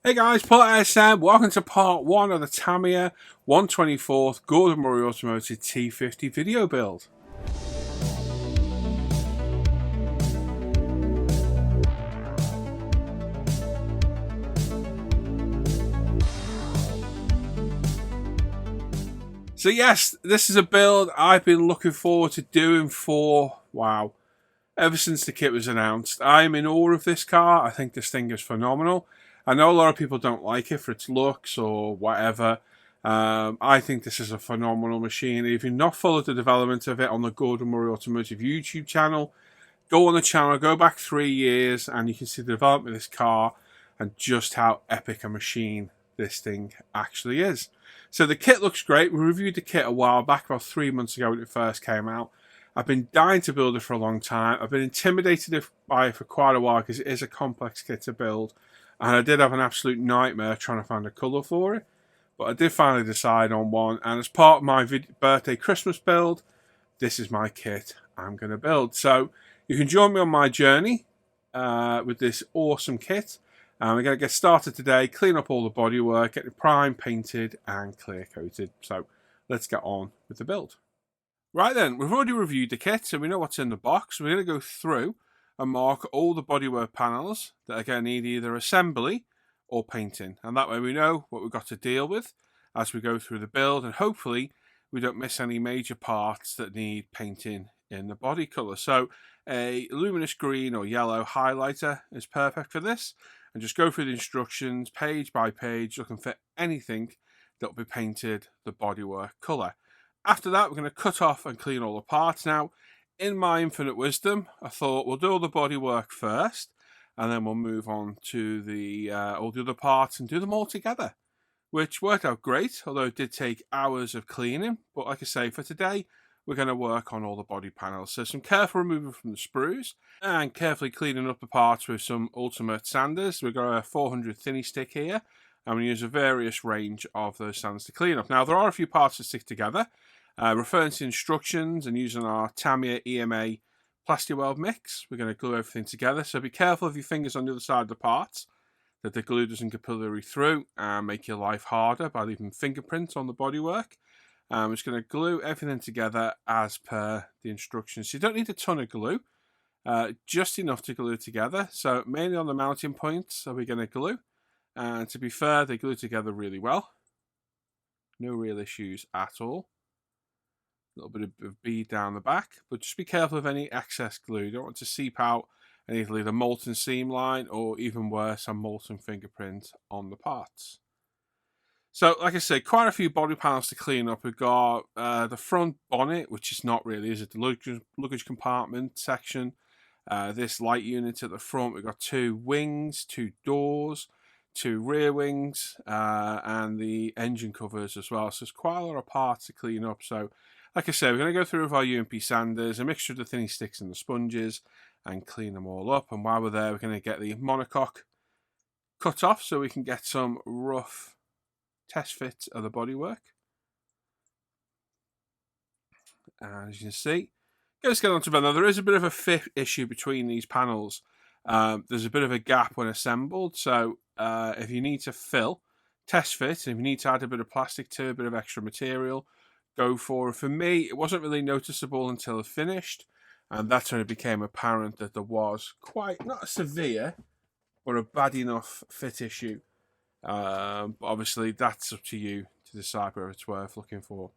Hey guys, Paul SM. Welcome to part 1 of the Tamiya 124th Gordon Murray Automotive T50 video build. So yes, this is a build I've been looking forward to doing for, wow, ever since the kit was announced. I'm in awe of this car. I think this thing is phenomenal. I know a lot of people don't like it for its looks or whatever. I think this is a phenomenal machine. If you've not followed the development of it on the Gordon Murray Automotive YouTube channel, go on the channel, go back 3 years, and you can see the development of this car and just how epic a machine this thing actually is. So the kit looks great. We reviewed the kit a while back, about 3 months ago when it first came out. I've been dying to build it for a long time. I've been intimidated by it for quite a while because it is a complex kit to build. And I did have an absolute nightmare trying to find a colour for it. But I did finally decide on one. And as part of my birthday Christmas build, this is my kit I'm going to build. So you can join me on my journey with this awesome kit. We're going to get started today, clean up all the bodywork, get it primed, painted and clear coated. So let's get on with the build. Right then, we've already reviewed the kit, so we know what's in the box. We're going to go through and mark all the bodywork panels that are going to need either assembly or painting. And that way we know what we've got to deal with as we go through the build, and hopefully we don't miss any major parts that need painting in the body colour. So a luminous green or yellow highlighter is perfect for this. And just go through the instructions page by page, looking for anything that will be painted the bodywork colour. After that, we're going to cut off and clean all the parts. Now, in my infinite wisdom, I thought we'll do all the bodywork first, and then we'll move on to all the other parts and do them all together, which worked out great, although it did take hours of cleaning. But like I say, for today, we're going to work on all the body panels. So some careful removal from the sprues and carefully cleaning up the parts with some ultimate sanders. We've got a 400 thinny stick here, and we use a various range of those sanders to clean up. Now, there are a few parts to stick together. Referring to instructions and using our Tamiya EMA plastic weld mix, we're going to glue everything together. So be careful of your fingers on the other side of the parts, that the glue doesn't capillary through and make your life harder by leaving fingerprints on the bodywork. I'm just going to glue everything together as per the instructions. So you don't need a ton of glue, just enough to glue together. So mainly on the mounting points are we going to glue. And to be fair, they glue together really well. No real issues at all. A little bit of bead down the back, but just be careful of any excess glue. You don't want to seep out and either leave a molten seam line or even worse, a molten fingerprint on the parts. So, like I said, quite a few body panels to clean up. We've got the front bonnet, which is not really, is it? The luggage compartment section. This light unit at the front. We've got 2 wings, 2 doors, 2 rear wings, and the engine covers as well. So there's quite a lot of parts to clean up. So, like I said, we're going to go through with our UMP sanders, a mixture of the thinning sticks and the sponges, and clean them all up. And while we're there, we're going to get the monocoque cut off so we can get some rough test fit of the bodywork. And as you can see, let's get on to it. Now, there is a bit of a fit issue between these panels. There's a bit of a gap when assembled, so if you need to fill, test fit, and if you need to add a bit of plastic to a bit of extra material, go for it. For me, it wasn't really noticeable until it finished, and that's when it became apparent that there was quite, not a severe, but a bad enough fit issue. But obviously, that's up to you to decide whether it's worth looking for.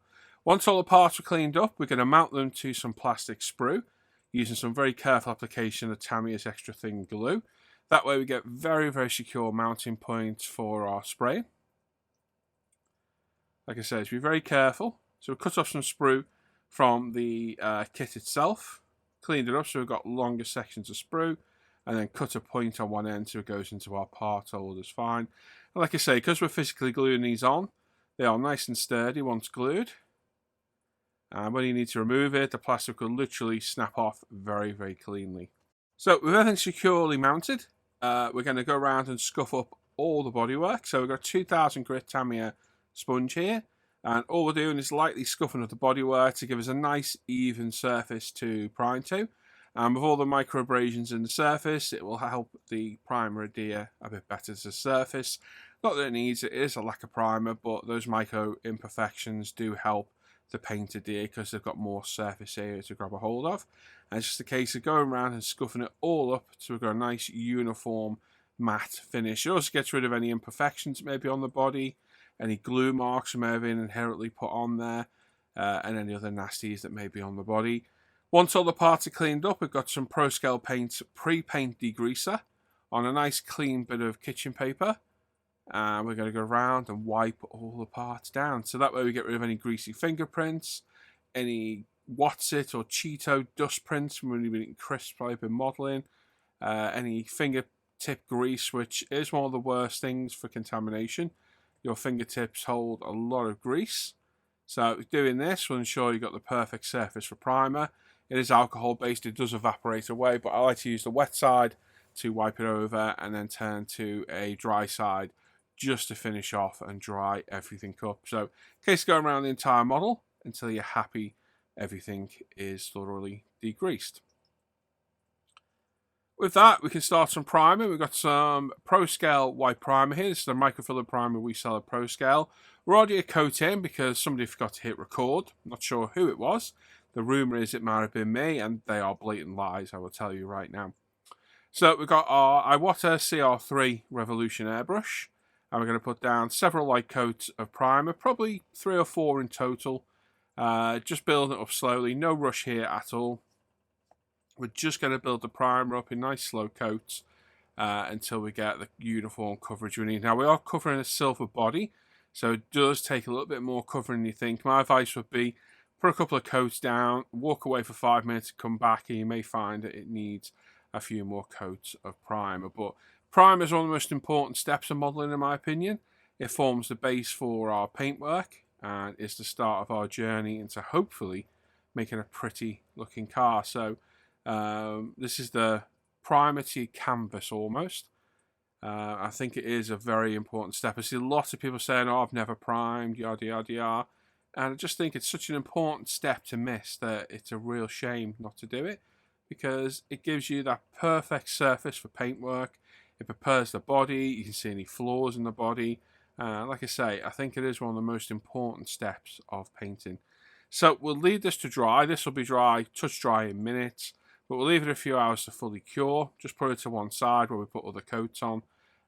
Once all the parts are cleaned up, we're going to mount them to some plastic sprue using some very careful application of Tamiya's extra thin glue. That way we get very, very secure mounting points for our spray. Like I said, just be very careful. So we'll cut off some sprue from the kit itself, cleaned it up so we've got longer sections of sprue, and then cut a point on one end so it goes into our part holders fine. And like I say, because we're physically gluing these on, they are nice and sturdy once glued. And when you need to remove it, the plastic will literally snap off very, very cleanly. So with everything securely mounted, we're going to go around and scuff up all the bodywork. So we've got 2000 grit Tamiya sponge here. And all we're doing is lightly scuffing up the bodywork to give us a nice even surface to prime to. And with all the micro abrasions in the surface, it will help the primer adhere a bit better to the surface. Not that it needs it, it is a lack of primer, but those micro imperfections do help the paint adhere because they've got more surface area to grab a hold of. And it's just a case of going around and scuffing it all up so we've got a nice uniform matte finish. It also gets rid of any imperfections maybe on the body, any glue marks that may have been inherently put on there, and any other nasties that may be on the body. Once all the parts are cleaned up, we've got some Pro Scale Paint pre-paint degreaser on a nice clean bit of kitchen paper. And we're going to go around and wipe all the parts down. So that way we get rid of any greasy fingerprints, any What's-It or Cheeto dust prints from when you've been eating crisps while you've been modelling, any fingertip grease, which is one of the worst things for contamination. Your fingertips hold a lot of grease. So doing this will ensure you've got the perfect surface for primer. It is alcohol based, it does evaporate away, but I like to use the wet side to wipe it over and then turn to a dry side just to finish off and dry everything up. So in case go around the entire model until you're happy everything is thoroughly degreased. With that, we can start some primer. We've got some Pro Scale white primer here. This is the microfiller primer we sell at Pro Scale. We're already a coat in because somebody forgot to hit record. I'm not sure who it was. The rumour is it might have been me, and they are blatant lies, I will tell you right now. So we've got our Iwata CR3 Revolution airbrush, and we're going to put down several light coats of primer, probably 3 or 4 in total. Just building it up slowly, no rush here at all. We're just going to build the primer up in nice slow coats until we get the uniform coverage we need. Now we are covering a silver body, so it does take a little bit more covering than you think. My advice would be put a couple of coats down, walk away for 5 minutes, come back, and you may find that it needs a few more coats of primer. But primer is one of the most important steps of modelling, in my opinion. It forms the base for our paintwork and is the start of our journey into hopefully making a pretty looking car. So this is the primer to canvas almost. I think it is a very important step. I see lots of people saying, oh, I've never primed, yada, yada, yada. And I just think it's such an important step to miss that it's a real shame not to do it, because it gives you that perfect surface for paintwork. It prepares the body. You can see any flaws in the body. Like I say, I think it is one of the most important steps of painting. So we'll leave this to dry. This will be dry, touch dry in minutes. But we'll leave it a few hours to fully cure. Just put it to one side where we put other coats on.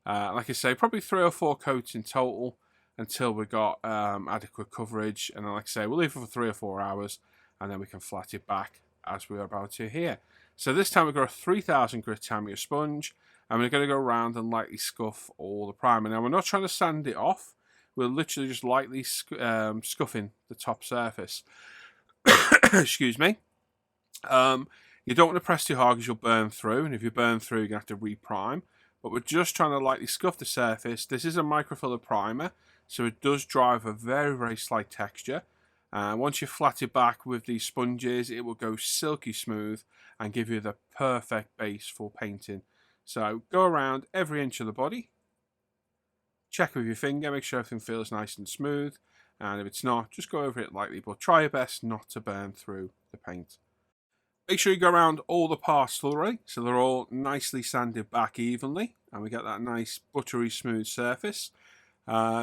Like I say, probably 3 or 4 coats in total until we've got adequate coverage. And then, like I say, we'll leave it for 3 or 4 hours and then we can flat it back as we're about to here. So this time we've got a 3000 grit Tamiya sponge and we're going to go around and lightly scuff all the primer. Now we're not trying to sand it off. We're literally just lightly scuffing the top surface. Excuse me. You don't want to press too hard because you'll burn through, and if you burn through, you're going to have to reprime. But we're just trying to lightly scuff the surface. This is a microfiller primer, so it does drive a very, very slight texture. And once you flat it back with these sponges, it will go silky smooth and give you the perfect base for painting. So go around every inch of the body. Check with your finger, make sure everything feels nice and smooth. And if it's not, just go over it lightly, but try your best not to burn through the paint. Make sure you go around all the parts thoroughly, so they're all nicely sanded back evenly, and we get that nice buttery smooth surface.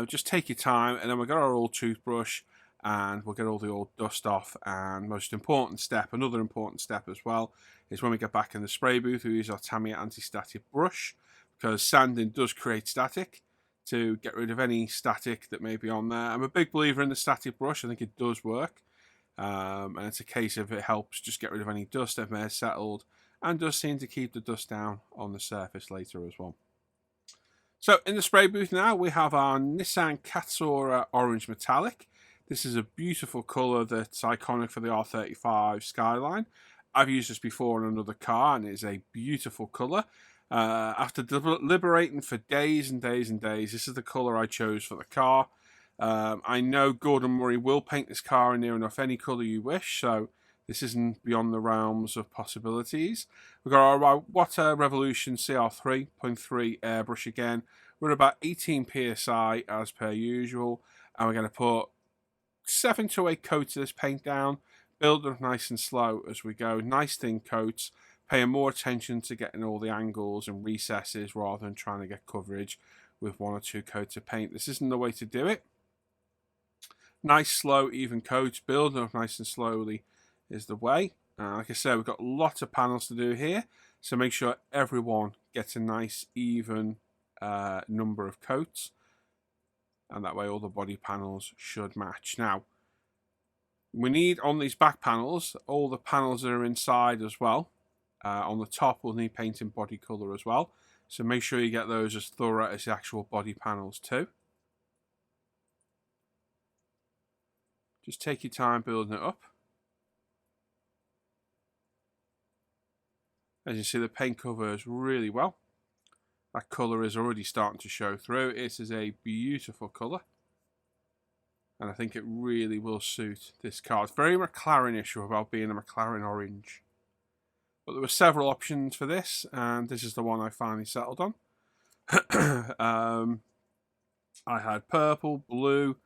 Just take your time, and then we'll get our old toothbrush, and we'll get all the old dust off. And most important step, another important step as well, is when we get back in the spray booth, we use our Tamiya anti-static brush, because sanding does create static, to get rid of any static that may be on there. I'm a big believer in the static brush, I think it does work. And it's a case of it helps just get rid of any dust that may have settled and does seem to keep the dust down on the surface later as well. So in the spray booth now we have our Nissan Katsura Orange Metallic. This is a beautiful colour that's iconic for the R35 Skyline. I've used this before on another car and it's a beautiful colour. After deliberating for days and days and days, this is the colour I chose for the car. I know Gordon Murray will paint this car in near enough any colour you wish, so this isn't beyond the realms of possibilities. We've got our Iwata Revolution CR3.3 airbrush again. We're at about 18 psi as per usual, and we're going to put 7 to 8 coats of this paint down, build it nice and slow as we go. Nice thin coats, paying more attention to getting all the angles and recesses rather than trying to get coverage with 1 or 2 coats of paint. This isn't the way to do it. Nice, slow, even coats, building up nice and slowly is the way. Like I said, we've got lots of panels to do here, so make sure everyone gets a nice, even number of coats, and that way all the body panels should match. Now, we need on these back panels, all the panels that are inside as well. On the top, we'll need paint in body colour as well. So make sure you get those as thorough as the actual body panels too. Just take your time building it up. As you see, the paint covers really well. That colour is already starting to show through. It is a beautiful colour, and I think it really will suit this car. It's very McLaren-ish about being a McLaren orange. But there were several options for this, and this is the one I finally settled on. I had purple, blue.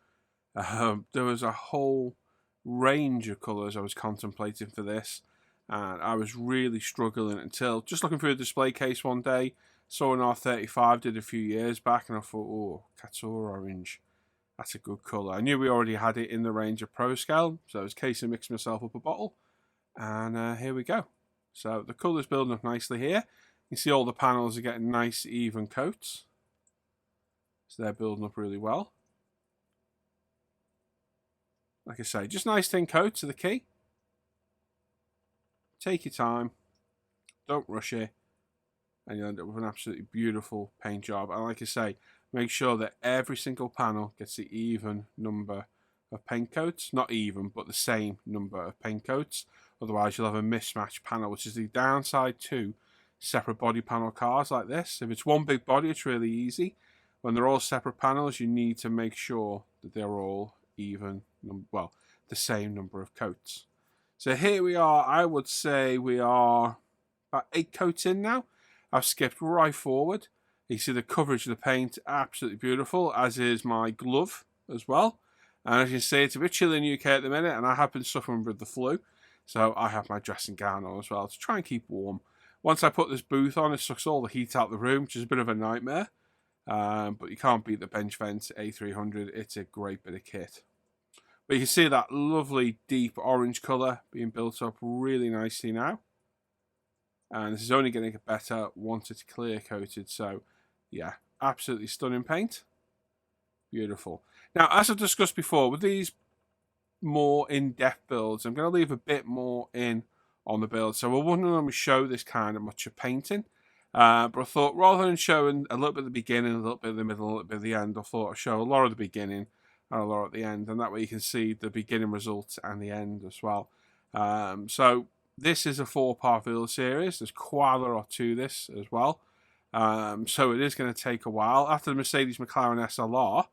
There was a whole range of colours I was contemplating for this, and I was really struggling until just looking through a display case one day, saw an R35 did a few years back, and I thought, oh, Katsura orange, that's a good colour. I knew we already had it in the range of Pro Scale, so it was a case of mixing myself up a bottle, and here we go. So the colour's building up nicely here. You see all the panels are getting nice even coats. So they're building up really well. Like I say, just nice thin coats are the key. Take your time. Don't rush it. And you'll end up with an absolutely beautiful paint job. And like I say, make sure that every single panel gets the even number of paint coats. Not even, but the same number of paint coats. Otherwise, you'll have a mismatched panel, which is the downside to separate body panel cars like this. If it's one big body, it's really easy. When they're all separate panels, you need to make sure that they're all even, well, the same number of coats. So here we are. I would say we are about 8 coats in now. I've skipped right forward. You see the coverage of the paint, absolutely beautiful, as is my glove as well. And as you can see, it's a bit chilly in the UK at the minute, and I have been suffering with the flu. So I have my dressing gown on as well to try and keep warm. Once I put this booth on, it sucks all the heat out of the room, which is a bit of a nightmare. But you can't beat the Bench Vent A300. It's a great bit of kit. But you can see that lovely deep orange colour being built up really nicely now. And this is only going to get better once it's clear coated. So yeah, absolutely stunning paint. Beautiful. Now, as I've discussed before, with these more in-depth builds, I'm going to leave a bit more in on the build. So I wouldn't normally show this kind of much of painting. But I thought rather than showing a little bit at the beginning, a little bit in the middle, a little bit at the end, I thought I'd show a lot at the beginning and a lot at the end. And that way you can see the beginning results and the end as well. So this is a 4-part build series. There's quite a lot to this as well. So it is going to take a while. After the Mercedes McLaren SLR,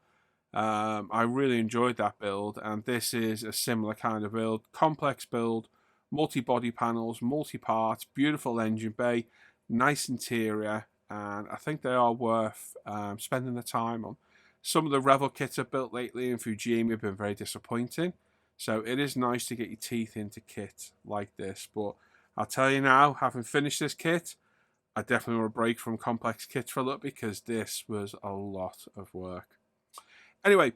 I really enjoyed that build, and this is a similar kind of build. Complex build, multi-body panels, multi-parts, beautiful engine bay, nice interior, and I think they are worth spending the time on. Some of the Revel kits I've built lately in Fujimi have been very disappointing, so it is nice to get your teeth into kit like this. But I'll tell you now, having finished this kit, I definitely want a break from complex kits for a little, because this was a lot of work. Anyway,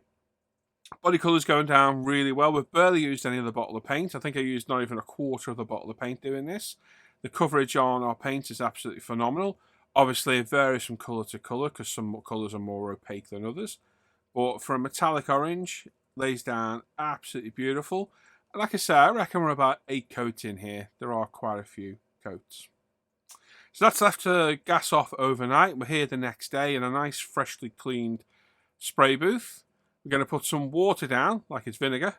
body colour's going down really well. We've barely used any of the bottle of paint. I think I used not even a quarter of the bottle of paint doing this. The coverage on our paint is absolutely phenomenal. Obviously, it varies from colour to colour, because some colours are more opaque than others. But for a metallic orange, lays down absolutely beautiful. And like I say, I reckon we're about 8 coats in here. There are quite a few coats. So that's left to gas off overnight. We're here the next day in a nice, freshly cleaned spray booth. We're going to put some water down, like it's vinegar,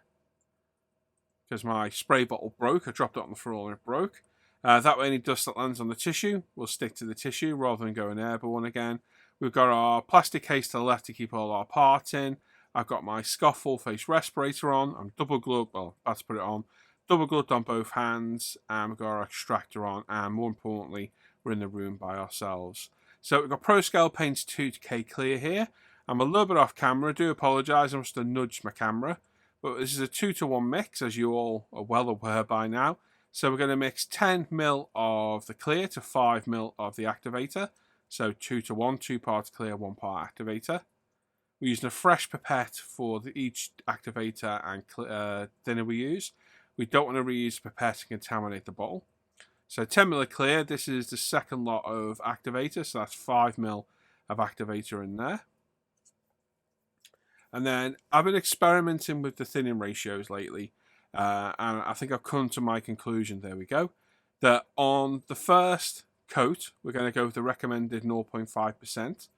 because my spray bottle broke. I dropped it on the floor and it broke. That way any dust that lands on the tissue will stick to the tissue rather than going airborne again. We've got our plastic case to the left to keep all our parts in. I've got my Scoff full face respirator on. I'm double gloved, well, about to put it on. Double gloved on both hands, and we've got our extractor on, and more importantly, we're in the room by ourselves. So we've got Pro Scale Paints 2K Clear here. I'm a little bit off camera, I do apologise, I must have nudged my camera. But this is a 2-to-1 mix, as you all are well aware by now. So we're going to mix 10 ml of the clear to 5 ml of the activator. So 2 to 1, 2 parts clear, 1 part activator. We're using a fresh pipette for each activator and thinner we use. We don't want to reuse the pipette and contaminate the bottle. So 10 ml of clear, this is the second lot of activator, so that's 5 ml of activator in there. And then I've been experimenting with the thinning ratios lately, and I think I've come to my conclusion, there we go, that on the first coat, we're going to go with the recommended 0.5%.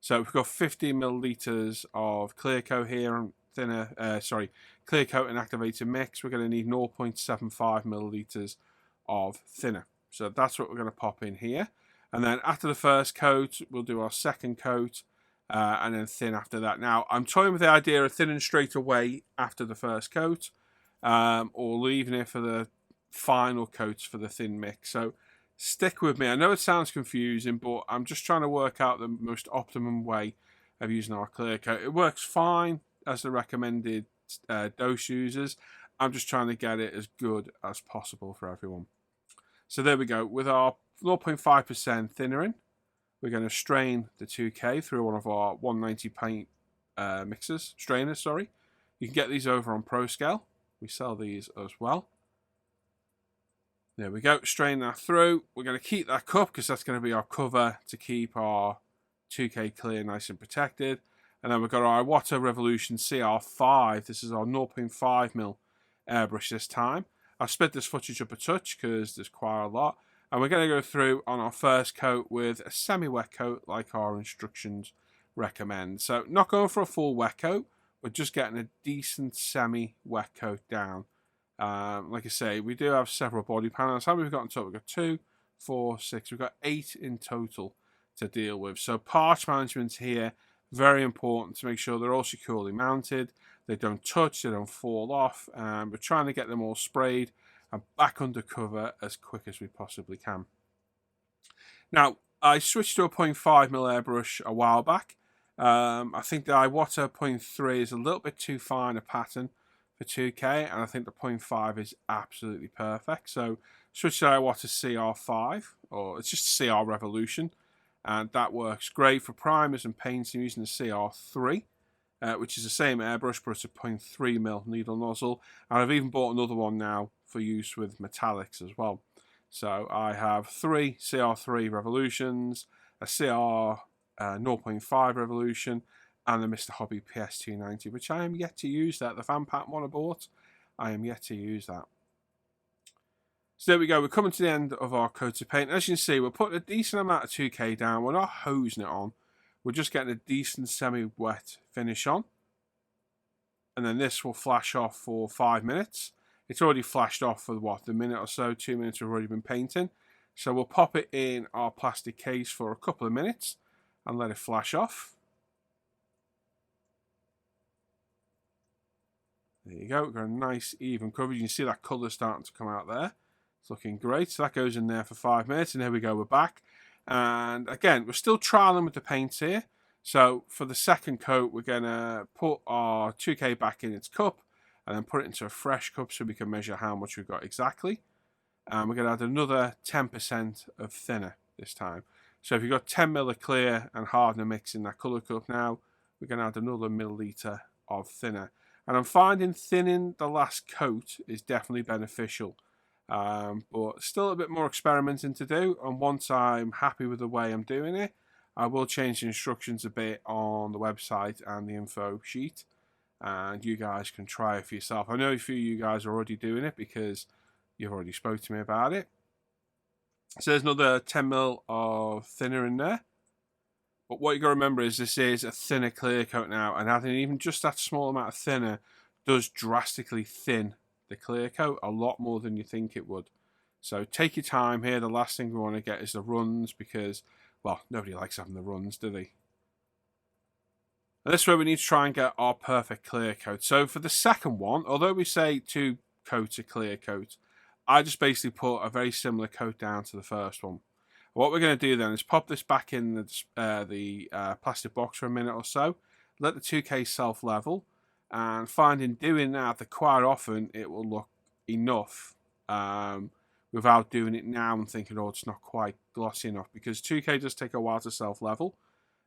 So we've got 50 milliliters of clear coat here and clear coat and activator mix. We're going to need 0.75 milliliters of thinner. So that's what we're going to pop in here. And then after the first coat, we'll do our second coat and then thin after that. Now, I'm toying with the idea of thinning straight away after the first coat or leaving it for the final coats for the thin mix. So stick with me. I know it sounds confusing, but I'm just trying to work out the most optimum way of using our clear coat. It works fine as the recommended dose users. I'm just trying to get it as good as possible for everyone. So there we go. With our 0.5% thinner in, we're going to strain the 2K through one of our 190 pint strainers. You can get these over on ProScale. We sell these as well. There we go, strain that through. We're going to keep that cup because that's going to be our cover to keep our 2K clear nice and protected. And then we've got our Iwata Revolution CR5. This is our 0.5mm airbrush this time. I've split this footage up a touch because there's quite a lot. And we're going to go through on our first coat with a semi-wet coat like our instructions recommend. So not going for a full wet coat, we're just getting a decent semi-wet coat down. Like I say, we do have several body panels. How many we've got in total? We've got 2, 4, 6. We've got 8 in total to deal with. So parts management here, very important to make sure they're all securely mounted. They don't touch, they don't fall off. We're trying to get them all sprayed and back under cover as quick as we possibly can. Now, I switched to a 0.5mm airbrush a while back. I think the Iwata 0.3 is a little bit too fine a pattern for 2K, and I think the 0.5 is absolutely perfect. So switch to Iwata CR5, or it's just CR Revolution, and that works great for primers and paints. I'm using the CR3, which is the same airbrush, but it's a 0.3mm needle nozzle, and I've even bought another one now for use with metallics as well. So I have 3 CR3 Revolutions, a CR 0.5 Revolution, and the Mr. Hobby PS290, which I am yet to use that. The fan pattern one I bought, I am yet to use that. So there we go, we're coming to the end of our coat of paint. As you can see, we're putting a decent amount of 2K down. We're not hosing it on. We're just getting a decent semi-wet finish on. And then this will flash off for 5 minutes. It's already flashed off for what, the minute or so, 2 minutes we've already been painting. So we'll pop it in our plastic case for a couple of minutes and let it flash off. There you go, we've got a nice even coverage. You can see that colour starting to come out there. It's looking great. So that goes in there for 5 minutes, and there we go, we're back. And again, we're still trialing with the paints here. So for the second coat, we're going to put our 2K back in its cup and then put it into a fresh cup so we can measure how much we've got exactly. And we're going to add another 10% of thinner this time. So if you've got 10ml of clear and hardener mix in that colour cup now, we're going to add another milliliter of thinner. And I'm finding thinning the last coat is definitely beneficial. But still a bit more experimenting to do. And once I'm happy with the way I'm doing it, I will change the instructions a bit on the website and the info sheet. And you guys can try it for yourself. I know a few of you guys are already doing it because you've already spoke to me about it. So there's another 10ml of thinner in there. But what you got to remember is this is a thinner clear coat now, and adding even just that small amount of thinner does drastically thin the clear coat a lot more than you think it would. So take your time here. The last thing we want to get is the runs because, well, nobody likes having the runs, do they? And this is where we need to try and get our perfect clear coat. So for the second one, although we say 2 coats of clear coat, I just basically put a very similar coat down to the first one. What we're going to do then is pop this back in the plastic box for a minute or so, let the 2K self-level, and finding doing that quite often it will look enough without doing it now and thinking, oh, it's not quite glossy enough, because 2K does take a while to self-level.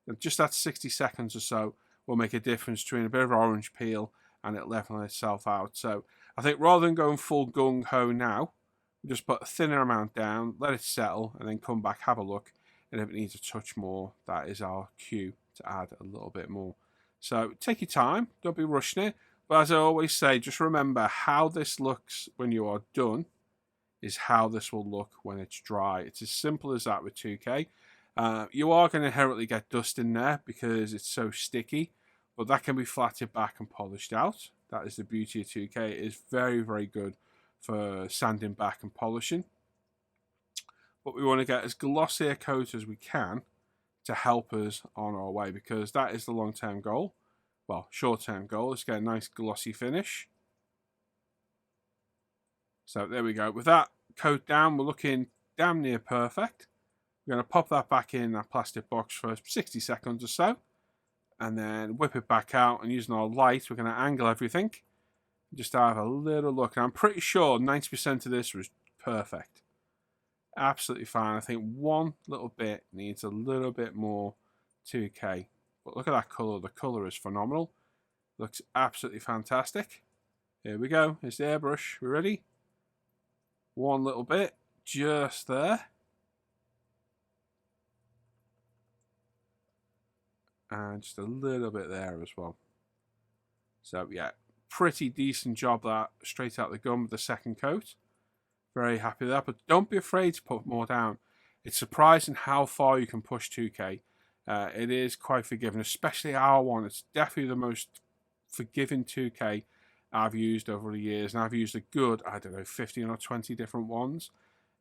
And just that 60 seconds or so will make a difference between a bit of orange peel and it leveling itself out. So I think rather than going full gung-ho now, just put a thinner amount down, let it settle, and then come back, have a look, and if it needs a touch more, that is our cue to add a little bit more. So take your time, don't be rushing it, but as I always say, just remember how this looks when you are done is how this will look when it's dry. It's as simple as that with 2K. You are going to inherently get dust in there because it's so sticky, but that can be flattened back and polished out. That is the beauty of 2K. It is very, very good for sanding back and polishing. But we want to get as glossy a coat as we can to help us on our way, because that is the long-term goal. Well, short-term goal is to get a nice glossy finish. So there we go. With that coat down, we're looking damn near perfect. We're going to pop that back in that plastic box for 60 seconds or so, and then whip it back out, and using our light, we're going to angle everything. Just have a little look. And I'm pretty sure 90% of this was perfect. Absolutely fine. I think one little bit needs a little bit more 2K. But look at that colour. The colour is phenomenal. Looks absolutely fantastic. Here we go. Here's the airbrush. We ready? One little bit. Just there. And just a little bit there as well. So yeah, pretty decent job that straight out the gun with the second coat. Very happy with that, but don't be afraid to put more down. It's surprising how far you can push 2K. It is quite forgiving, especially our one. It's definitely the most forgiving 2K I've used over the years, and I've used a good, I don't know, 15 or 20 different ones.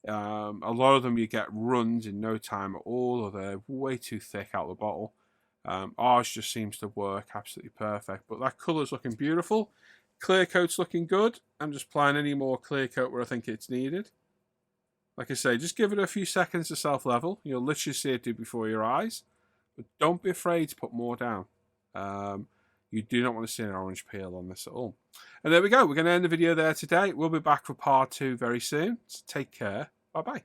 A lot of them you get runs in no time at all, or they're way too thick out of the bottle. Ours just seems to work absolutely perfect, but that colour's looking beautiful. Clear coat's looking good. I'm just applying any more clear coat where I think it's needed. Like I say, just give it a few seconds to self-level. You'll literally see it do before your eyes. But don't be afraid to put more down. You do not want to see an orange peel on this at all. And there we go. We're going to end the video there today. We'll be back for part 2 very soon. So take care. Bye-bye.